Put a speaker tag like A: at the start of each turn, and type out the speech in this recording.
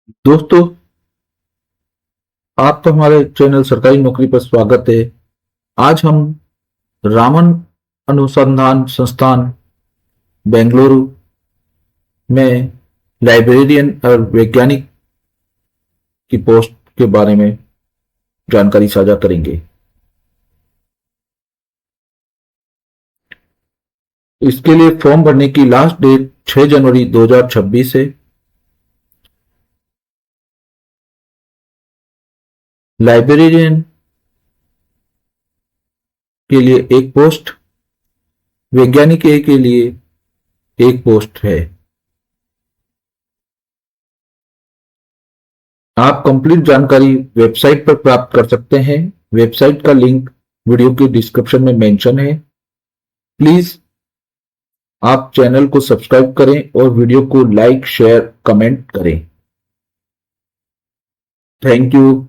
A: दोस्तों, आपका हमारे चैनल सरकारी नौकरी पर स्वागत है। आज हम रामन अनुसंधान संस्थान बेंगलुरु में लाइब्रेरियन और वैज्ञानिक की पोस्ट के बारे में जानकारी साझा करेंगे। इसके लिए फॉर्म भरने की लास्ट डेट 6 जनवरी 2026 है। लाइब्रेरियन के लिए एक पोस्ट, वैज्ञानिक ए के लिए एक पोस्ट है। आप कंप्लीट जानकारी वेबसाइट पर प्राप्त कर सकते हैं। वेबसाइट का लिंक वीडियो के डिस्क्रिप्शन में मेंशन है। प्लीज आप चैनल को सब्सक्राइब करें और वीडियो को लाइक, शेयर, कमेंट करें। Thank you.